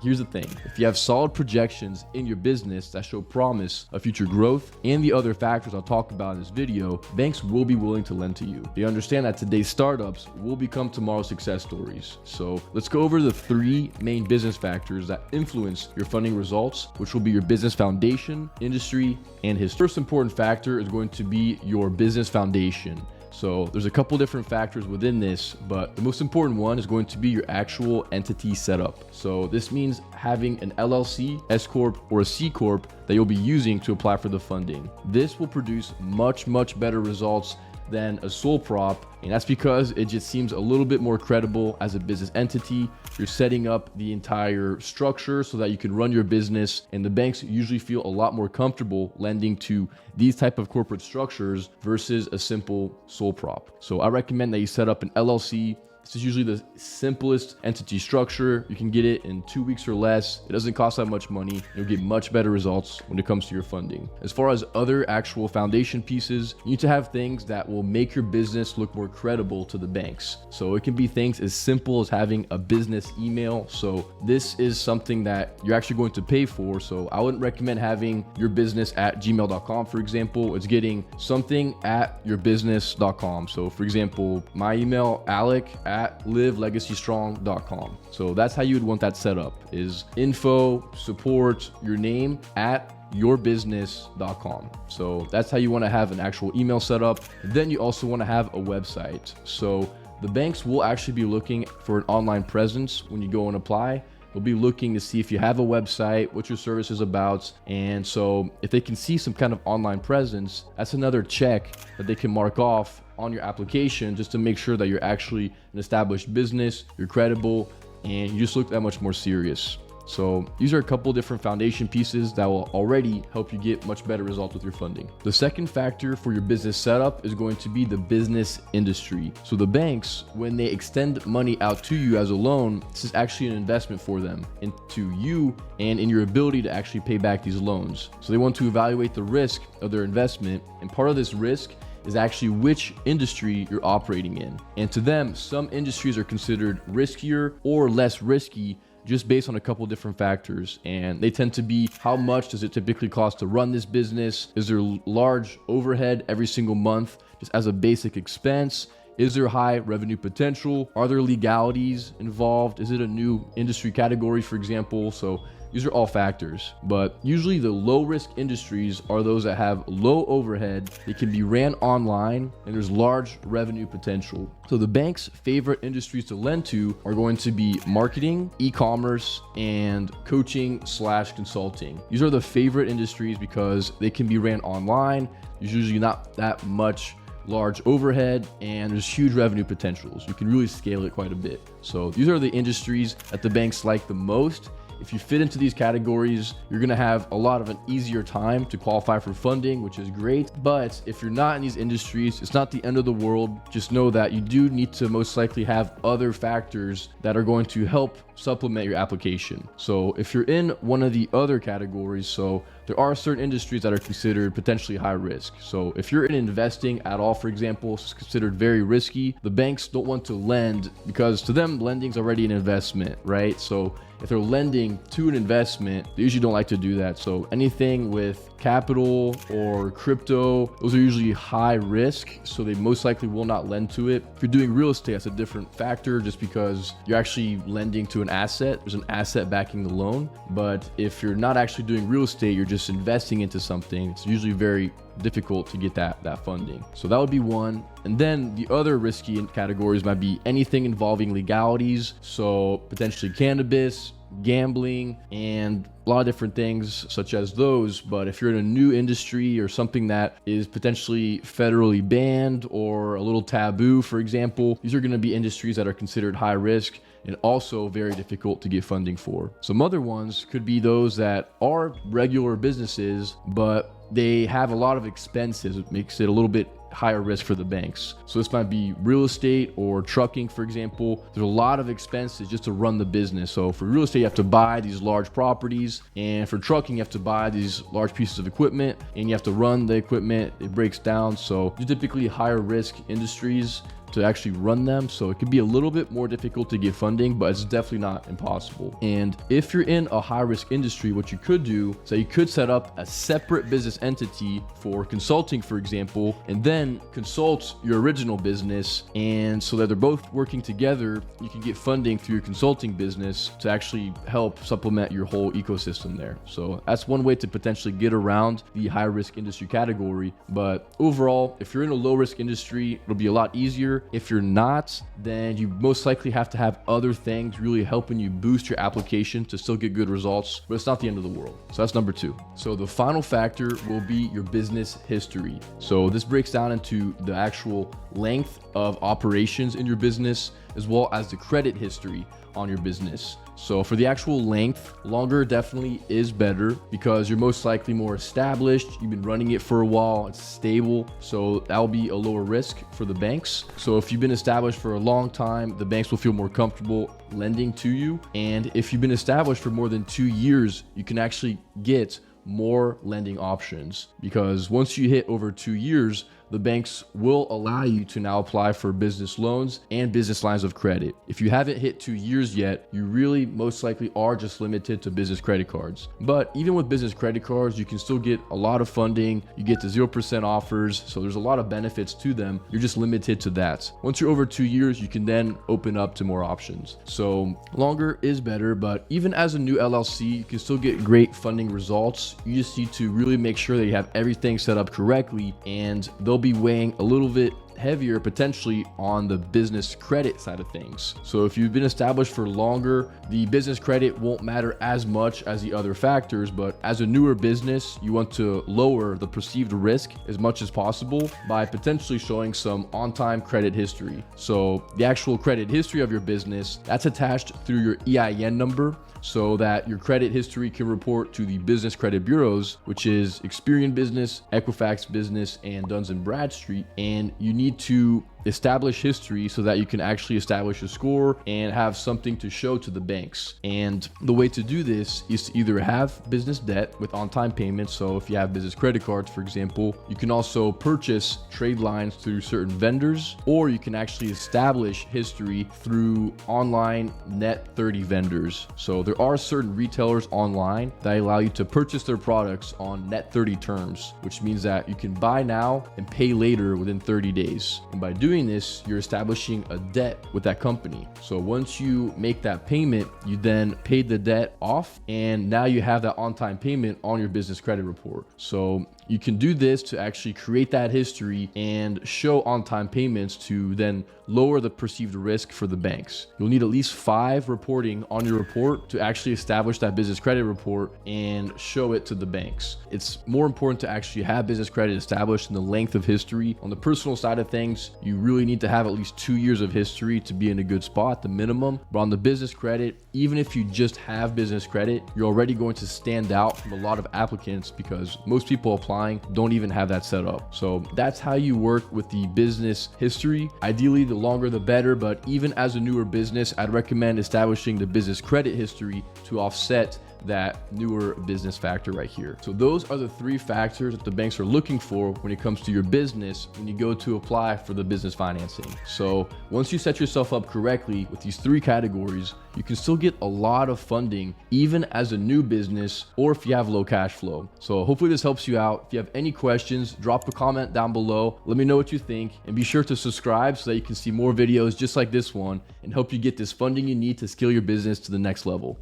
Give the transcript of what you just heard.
Here's the thing. If you have solid projections in your business that show promise of future growth and the other factors I'll talk about in this video, banks will be willing to lend to you. They understand that today's startups will become tomorrow's success stories. So let's go over the 3 main business factors that influence your funding results, which will be your business foundation, industry, and history. First important factor is going to be your business foundation. So there's a couple different factors within this, but the most important one is going to be your actual entity setup. So this means having an LLC, S Corp, or a C Corp that you'll be using to apply for the funding. This will produce much better results than a sole prop, and that's because it just seems a little bit more credible as a business entity. You're setting up the entire structure so that you can run your business, and the banks usually feel a lot more comfortable lending to these type of corporate structures versus a simple sole prop. So I recommend that you set up an LLC. This is usually the simplest entity structure. You can get it in 2 weeks or less. It doesn't cost that much money. You'll get much better results when it comes to your funding. As far as other actual foundation pieces, you need to have things that will make your business look more credible to the banks. So it can be things as simple as having a business email. So this is something that you're actually going to pay for. So I wouldn't recommend having your business at gmail.com, for example. It's getting something at yourbusiness.com. So for example, my email, alec@livelegacystrong.com. So that's how you would want that set up, is info, support, your name at yourbusiness.com. So that's how you want to have an actual email set up. Then you also want to have a website. So the banks will actually be looking for an online presence when you go and apply. They'll be looking to see if you have a website, what your service is about. And so if they can see some kind of online presence, that's another check that they can mark off on your application just to make sure that you're actually an established business, you're credible, and you just look that much more serious. So these are a couple different foundation pieces that will already help you get much better results with your funding. The second factor for your business setup is going to be the business industry. So the banks, when they extend money out to you as a loan, this is actually an investment for them into you and in your ability to actually pay back these loans. So they want to evaluate the risk of their investment, and part of this risk is actually which industry you're operating in. And to them, some industries are considered riskier or less risky just based on a couple different factors. And they tend to be, how much does it typically cost to run this business? Is there large overhead every single month just as a basic expense? Is there high revenue potential? Are there legalities involved? Is it a new industry category, for example? So these are all factors, but usually the low risk industries are those that have low overhead, they can be ran online, and there's large revenue potential. So the bank's favorite industries to lend to are going to be marketing, e-commerce, and coaching/consulting. These are the favorite industries because they can be ran online. There's usually not that much large overhead, and there's huge revenue potentials. You can really scale it quite a bit. So these are the industries that the banks like the most. If you fit into these categories, you're going to have a lot of an easier time to qualify for funding, which is great. But if you're not in these industries, it's not the end of the world. Just know that you do need to most likely have other factors that are going to help supplement your application. So if you're in one of the other categories, so there are certain industries that are considered potentially high risk. So if you're in investing at all, for example, it's considered very risky. The banks don't want to lend because to them, lending is already an investment, right? So if they're lending to an investment, they usually don't like to do that. So anything with capital or crypto, those are usually high risk, so they most likely will not lend to it. If you're doing real estate, that's a different factor just because you're actually lending to an asset. There's an asset backing the loan. But if you're not actually doing real estate, you're just investing into something, it's usually very difficult to get that funding. So that would be one. And then the other risky categories might be anything involving legalities, so potentially cannabis, gambling, and a lot of different things such as those. But if you're in a new industry or something that is potentially federally banned or a little taboo, for example, these are going to be industries that are considered high risk and also very difficult to get funding for. Some other ones could be those that are regular businesses, but they have a lot of expenses. It makes it a little bit higher risk for the banks. So this might be real estate or trucking, for example. There's a lot of expenses just to run the business. So for real estate, you have to buy these large properties, and for trucking, you have to buy these large pieces of equipment, and you have to run the equipment. It breaks down. So these are typically higher risk industries to actually run them. So it could be a little bit more difficult to get funding, but it's definitely not impossible. And if you're in a high risk industry, what you could do is that you could set up a separate business entity for consulting, for example, and then consult your original business. And so that they're both working together, you can get funding through your consulting business to actually help supplement your whole ecosystem there. So that's one way to potentially get around the high risk industry category. But overall, if you're in a low risk industry, it'll be a lot easier. If you're not, then you most likely have to have other things really helping you boost your application to still get good results, but it's not the end of the world. So that's number 2. So the final factor will be your business history. So this breaks down into the actual length of operations in your business, as well as the credit history on your business. So for the actual length, longer definitely is better because you're most likely more established. You've been running it for a while, it's stable. So that will be a lower risk for the banks. So if you've been established for a long time, the banks will feel more comfortable lending to you. And if you've been established for more than 2 years, you can actually get more lending options, because once you hit over 2 years, the banks will allow you to now apply for business loans and business lines of credit. If you haven't hit 2 years yet, you really most likely are just limited to business credit cards. But even with business credit cards, you can still get a lot of funding. You get the 0% offers. So there's a lot of benefits to them. You're just limited to that. Once you're over 2 years, you can then open up to more options. So longer is better, but even as a new LLC, you can still get great funding results. You just need to really make sure that you have everything set up correctly, and they'll be weighing a little bit heavier potentially on the business credit side of things. So if you've been established for longer, the business credit won't matter as much as the other factors, but as a newer business, you want to lower the perceived risk as much as possible by potentially showing some on-time credit history. So the actual credit history of your business, that's attached through your EIN number, so that your credit history can report to the business credit bureaus, which is Experian Business, Equifax Business, and Duns & Bradstreet. And you need to establish history so that you can actually establish a score and have something to show to the banks. And the way to do this is to either have business debt with on-time payments. So if you have business credit cards, for example, you can also purchase trade lines through certain vendors, or you can actually establish history through online net 30 vendors. So there are certain retailers online that allow you to purchase their products on net 30 terms, which means that you can buy now and pay later within 30 days. And by doing this, you're establishing a debt with that company. So once you make that payment, you then pay the debt off, and now you have that on-time payment on your business credit report. So you can do this to actually create that history and show on-time payments to then lower the perceived risk for the banks. You'll need at least 5 reporting on your report to actually establish that business credit report and show it to the banks. It's more important to actually have business credit established in the length of history. On the personal side of things, you really need to have at least 2 years of history to be in a good spot, the minimum. But on the business credit, even if you just have business credit, you're already going to stand out from a lot of applicants because most people applying don't even have that set up. So that's how you work with the business history. Ideally, the longer the better, but even as a newer business, I'd recommend establishing the business credit history to offset that newer business factor right here. So those are the 3 factors that the banks are looking for when it comes to your business when you go to apply for the business financing. So once you set yourself up correctly with these 3 categories, you can still get a lot of funding even as a new business or if you have low cash flow. So hopefully this helps you out. If you have any questions, drop a comment down below. Let me know what you think, and be sure to subscribe so that you can see more videos just like this one and help you get this funding you need to scale your business to the next level.